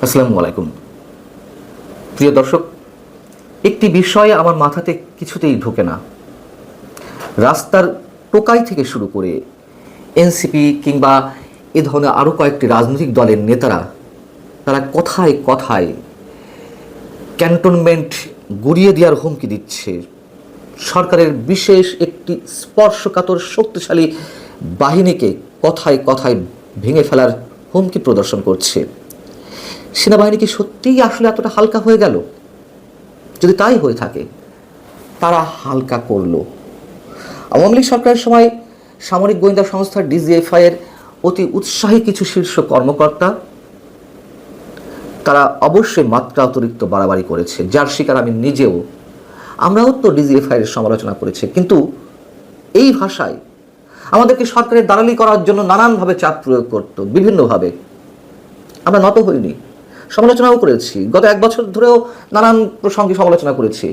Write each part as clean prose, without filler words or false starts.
আসসালামু আলাইকুম। প্রিয় দর্শক, একটি বিষয় আমার মাথাতে কিছুতেই ঢোকে না। রাস্তার টোকাই থেকে শুরু করে এনসিপি কিংবা এ ধরনের আরও কয়েকটি রাজনৈতিক দলের নেতারা তারা কথায় কথায় ক্যান্টনমেন্ট গুড়িয়ে দেওয়ার হুমকি দিচ্ছে। সরকারের বিশেষ একটি স্পর্শকাতর শক্তিশালী বাহিনীকে কথায় কথায় ভেঙে ফেলার হুমকি প্রদর্শন করছে। সেনাবাহিনী কি সত্যিই আসলে এতটা হালকা হয়ে গেল? যদি তাই হয়ে থাকে, তারা হালকা করলো। আওয়ামী লীগ সরকারের সময় সামরিক গোয়েন্দা সংস্থা ডিজিএফআই এর অতি উৎসাহী কিছু শীর্ষ কর্মকর্তা তারা অবশ্যই মাত্রা অতিরিক্ত বাড়াবাড়ি করেছে, যার শিকার আমি নিজেও। আমরাও তো ডিজিএফআই এর সমালোচনা করেছি, কিন্তু এই ভাষায় আমাদেরকে সরকারের দালালি করার জন্য নানানভাবে চাপ প্রয়োগ করত, বিভিন্নভাবে। আমরা নত হইনি, সমালোচনাও করেছি, গত 1 বছর ধরেও নানান প্রসঙ্গে সমালোচনা করেছি।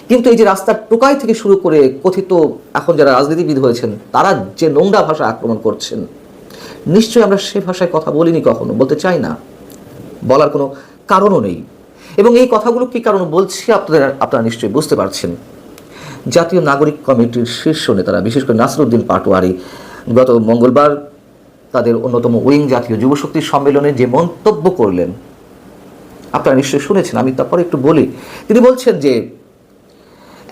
কিন্তু এই যে রাস্তার টোকাই থেকে শুরু করে কথিত এখন যারা রাজনীতিবিদ হয়েছেন তারা যে নোংরা ভাষা আক্রমণ করছেন, নিশ্চয়ই আমরা সে ভাষায় কথা বলিনি, কখনো বলতে চাই না, বলার কোনো কারণও নেই। এবং এই কথাগুলো কী কারণ বলছি আপনারা নিশ্চয়ই বুঝতে পারছেন। জাতীয় নাগরিক কমিটির শীর্ষ নেতারা, বিশেষ করে নাসিরউদ্দিন পাটোয়ারি, গত মঙ্গলবার তাদের অন্যতম উইং জাতীয় যুবশক্তির সম্মেলনে যে মন্তব্য করলেন আপনারা নিশ্চয়ই শুনেছেন, আমি তারপরে একটু বলি। তিনি বলছেন যে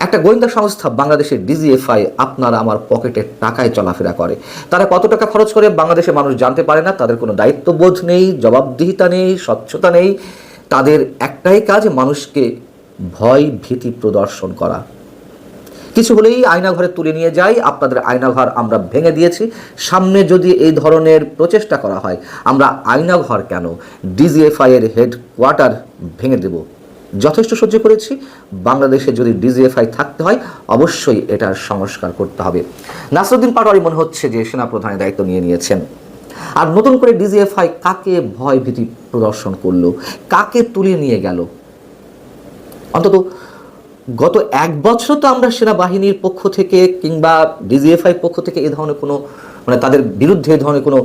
একটা গোয়েন্দা সংস্থা বাংলাদেশের ডিজিএফআই আপনার আমার পকেটের টাকায় চলাফেরা করে। তারা কত টাকা খরচ করে বাংলাদেশের মানুষ জানতে পারে না। তাদের কোনো দায়িত্ববোধ নেই, জবাবদিহিতা নেই, স্বচ্ছতা নেই। তাদের একটাই কাজ মানুষকে ভয় ভীতি প্রদর্শন করা। কিছু হলেই আয়নাঘরে তুলে নিয়ে যাই, আপনাদের আয়নাঘর আমরা ভেঙে দিয়েছি। সামনে যদি এই ধরনের প্রচেষ্টা করা হয়, আমরা আয়নাঘর কেন, ডিজিএফআই এর হেডকোয়ার্টার ভেঙে দেব। যথেষ্ট সহ্য করেছি। বাংলাদেশে যদি ডিজিএফআই থাকতে হয়, অবশ্যই এটার সংস্কার করতে হবে। নাসিরউদ্দিন পাটোয়ারি মনে হচ্ছে যে সেনাপ্রধানের দায়িত্ব নিয়েছেন। আর নতুন করে ডিজিএফআই কাকে ভয় ভীতি প্রদর্শন করলো, কাকে তুলে নিয়ে গেল? অন্তত গত 1 বছর তো আমরা সেনাবাহিনীর পক্ষ থেকে কিংবা ডিজিএফআই পক্ষ থেকে এ ধরনের কোনো তাদের বিরুদ্ধে এ ধরনের কোনো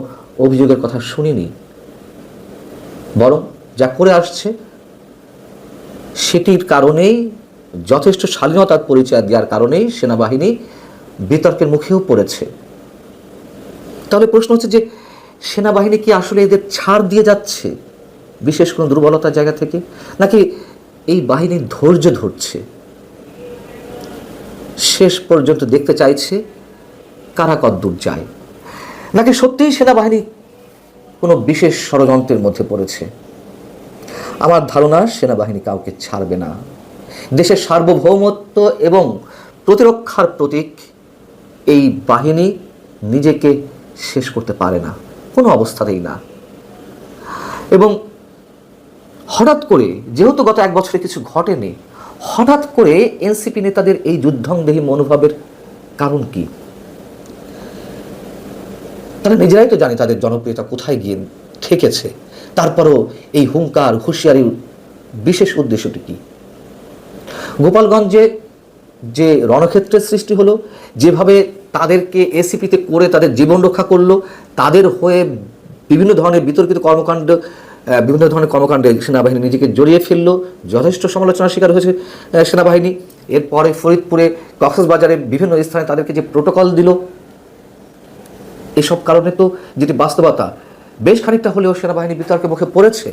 অভিযোগের কথা শুনিনি। বরং যা করে আসছে সেটির কারণেই, যথেষ্ট শালীনতার পরিচয় দেওয়ার কারণেই সেনাবাহিনী বিতর্কের মুখেও পড়েছে। তাহলে প্রশ্ন হচ্ছে যে সেনাবাহিনী কি আসলে এদের ছাড় দিয়ে যাচ্ছে বিশেষ কোনো দুর্বলতার জায়গা থেকে, নাকি এই বাহিনীর ধৈর্য ধরছে, শেষ পর্যন্ত দেখতে চাইছে কারা কদ্দূর যায়, নাকি সত্যিই সেনাবাহিনী কোনো বিশেষ ষড়যন্ত্রের মধ্যে পড়েছে? আমার ধারণা সেনাবাহিনী কাউকে ছাড়বে না। দেশের সার্বভৌমত্ব এবং প্রতিরক্ষার প্রতীক এই বাহিনী নিজেকে শেষ করতে পারে না, কোনো অবস্থাতেই না। এবং হঠাৎ করে, যেহেতু গত 1 বছরে কিছু ঘটেনি, হঠাৎ করে এনসিপি নেতাদের এই যুদ্ধংদেহী মনোভাবের কারণ কি? তারা নিজেরাই তো জানে তাদের জনপ্রিয়তা কোথায় গিয়ে ঠেকেছে। তারপরও এই হুঙ্কার হুঁশিয়ারির বিশেষ উদ্দেশ্যটি কি? গোপালগঞ্জে যে রণক্ষেত্রের সৃষ্টি হলো, যেভাবে তাদেরকে এসিপিতে করে তাদের জীবন রক্ষা করলো, তাদের হয়ে বিভিন্ন ধরনের বিতর্কিত বিভিন্ন ধরনের কর্মকাণ্ডে সেনাবাহিনী নিজেকে জড়িয়ে ফেললো, যথেষ্ট সমালোচনার শিকার হয়েছে সেনাবাহিনী। এরপরে ফরিদপুরে, কক্সবাজারে বিভিন্ন স্থানে তাদেরকে যে প্রোটোকল দিল, এসব কারণে তো যেটি বাস্তবতা, বেশ খানিকটা হলেও সেনাবাহিনী বিতর্কের মুখে পড়েছে।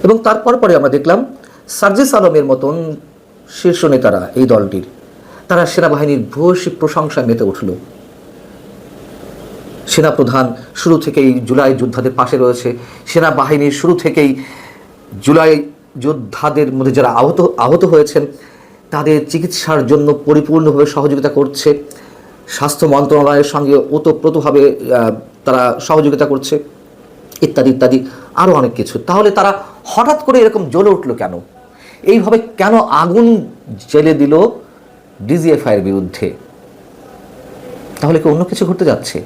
এবং তারপর পরে আমরা দেখলাম সার্জিস আলমের মতন শীর্ষ নেতারা এই দলটির, তারা সেনাবাহিনীর ভূয়সী প্রশংসায় মেতে উঠল। সেনাপ্রধান শুরু থেকেই জুলাই যোদ্ধাদের পাশে রয়েছে, সেনাবাহিনীর শুরু থেকেই জুলাই যোদ্ধাদের মধ্যে যারা আহত হয়েছেন তাদের চিকিৎসার জন্য পরিপূর্ণভাবে সহযোগিতা করছে, স্বাস্থ্য মন্ত্রণালয়ের সঙ্গে ওতপ্রোতভাবে তারা সহযোগিতা করছে, ইত্যাদি ইত্যাদি আরও অনেক কিছু। তাহলে তারা হঠাৎ করে এরকম জ্বলে উঠলো কেন? এইভাবে কেন আগুন জ্বেলে দিল ডিজিএফআই এর বিরুদ্ধে? তাহলে কি অন্য কিছু ঘটতে যাচ্ছে?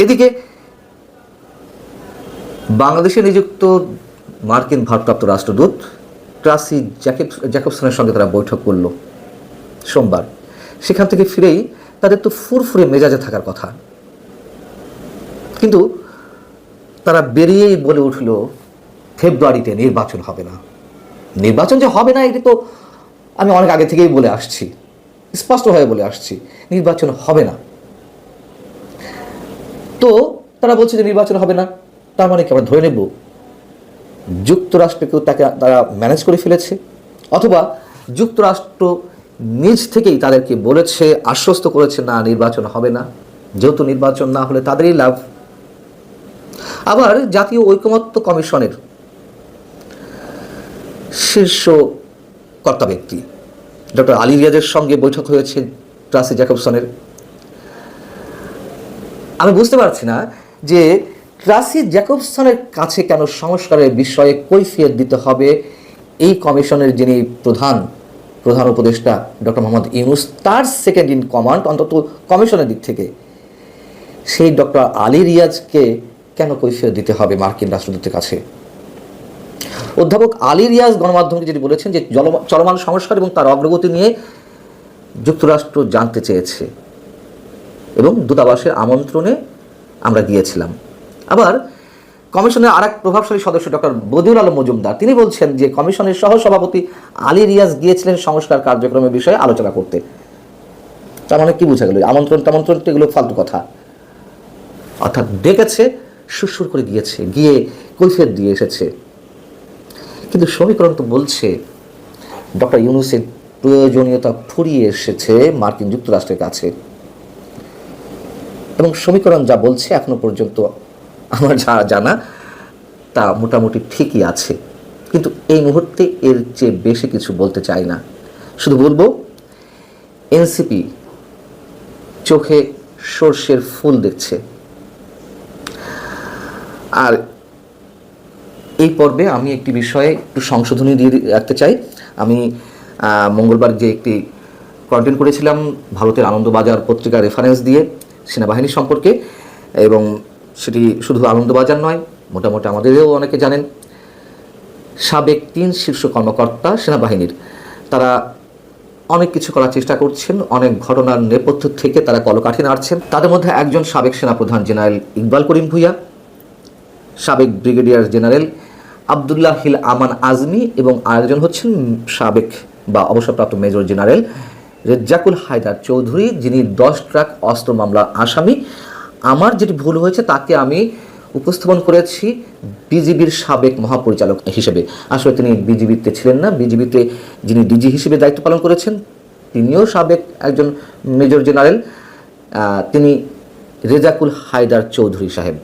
এদিকে বাংলাদেশে নিযুক্ত মার্কিন ভারপ্রাপ্ত রাষ্ট্রদূত ট্রাসি জ্যাকবসনের সঙ্গে তারা বৈঠক করল সোমবার। সেখান থেকে ফিরেই তাদের তো ফুরফুরে মেজাজে থাকার কথা, কিন্তু তারা বেরিয়েই বলে উঠল ফেব্রুয়ারিতে নির্বাচন হবে না। নির্বাচন যে হবে না এটি তো আমি অনেক আগে থেকেই বলে আসছি, স্পষ্টভাবে বলে আসছি, নির্বাচন হবে না। তো তারা বলছে যে নির্বাচন হবে না, তার মানে কি আমরা ধরে নেব যুক্তরাষ্ট্রকেও তারা ম্যানেজ করে ফেলেছে, অথবা যুক্তরাষ্ট্র নিজ থেকেই তাদেরকে বলেছে, আশ্বস্ত করেছে না নির্বাচন হবে না, যেহেতু নির্বাচন না হলে তাদেরই লাভ। আবার জাতীয় ঐকমত্য কমিশনের শীর্ষ কর্তা ব্যক্তি ডক্টর আলী রিয়াজের সঙ্গে বৈঠক হয়েছে ট্রাসি জ্যাকবসনের। আমি বুঝতে পারছি না যে ট্রাসি জ্যাকবসনের কাছে কেন সংস্কারের বিষয়ে কৈফিয়ত দিতে হবে এই কমিশনের যিনি প্রধান উপদেষ্টা ডক্টর মোহাম্মদ ইউনূস, তার সেকেন্ড ইন কমান্ড অন্তত কমিশনের দিক থেকে, সেই ডক্টর আলী রিয়াজকে কেন কৈফিয়ত দিতে হবে মার্কিন রাষ্ট্রদূতের কাছে? অধ্যাপক আলী রিয়াজ গণমাধ্যমকে যেটি বলেছেন যে চলমান সংস্কার এবং তার অগ্রগতি নিয়ে যুক্তরাষ্ট্র জানতে চেয়েছে এবং দূতাবাসের আমন্ত্রণে আমরা গিয়েছিলাম। আবার কমিশনের আরেক প্রভাবশালী সদস্য ডক্টর বদিউল আলম মজুমদার তিনি বলছেন যে কমিশনের সহসভাপতি আলী রিয়াজ গিয়েছিলেন সংস্কার কার্যক্রমের বিষয়ে আলোচনা করতে। তার মানে কি বোঝা গেল? আমন্ত্রণ এগুলো ফালতু কথা। অর্থাৎ ডেকেছে, সুরসুর করে গিয়েছে, গিয়ে কৈফিয়ত দিয়ে এসেছে। কিন্তু সমীকরণ তো বলছে ডক্টর ইউনূসের প্রয়োজনীয়তা ফুরিয়ে এসেছে মার্কিন যুক্তরাষ্ট্রের কাছে, এবং সমীকরণ যা বলছে এখনো পর্যন্ত আমার যা জানা তা মোটামুটি ঠিকই আছে। কিন্তু এই মুহূর্তে এর চেয়ে বেশি কিছু বলতে চাই না, শুধু বলবো এনসিপি চোখে সর্ষের ফুল দেখছে। আর এই পর্বে আমি একটি বিষয়ে একটু সংশোধনী দিয়ে রাখতে চাই। আমি মঙ্গলবার যে একটি কন্টেন্ট করেছিলাম ভারতের আনন্দবাজার পত্রিকা রেফারেন্স দিয়ে সেনাবাহিনী সম্পর্কে, এবং সেটি শুধু আনন্দবাজার নয়, মোটামুটি আমাদেরও অনেকে জানেন, সাবেক 3 শীর্ষ কর্মকর্তা সেনাবাহিনীর তারা অনেক কিছু করার চেষ্টা করছেন, অনেক ঘটনার নেপথ্য থেকে তারা কলকাঠি নাড়ছেন। তাদের মধ্যে একজন সাবেক সেনাপ্রধান জেনারেল ইকবাল করিম ভূঁইয়া, সাবেক ব্রিগেডিয়ার জেনারেল আবদুল্লাহ হিল আমান আজমি, এবং আরেকজন হচ্ছেন সাবেক বা অবসরপ্রাপ্ত মেজর জেনারেল রেজ্জাকুল হায়দার চৌধুরী, যিনি 10 ট্রাক অস্ত্র মামলার আসামি। আমার যেটি ভুল হয়েছে তাকে আমি উপস্থাপন করেছি বিজিবির সাবেক মহাপরিচালক হিসেবে। আসলে তিনি বিজিবিতে ছিলেন না, বিজিবিতে যিনি ডিজি হিসেবে দায়িত্ব পালন করেছেন তিনিও সাবেক একজন মেজর জেনারেল, তিনি রেজাকুল হায়দার চৌধুরী সাহেব।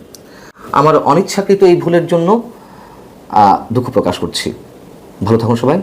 আমার অনিচ্ছাকৃত এই ভুলের জন্য দুঃখ প্রকাশ করছি। ভালো থাকুন সবাই।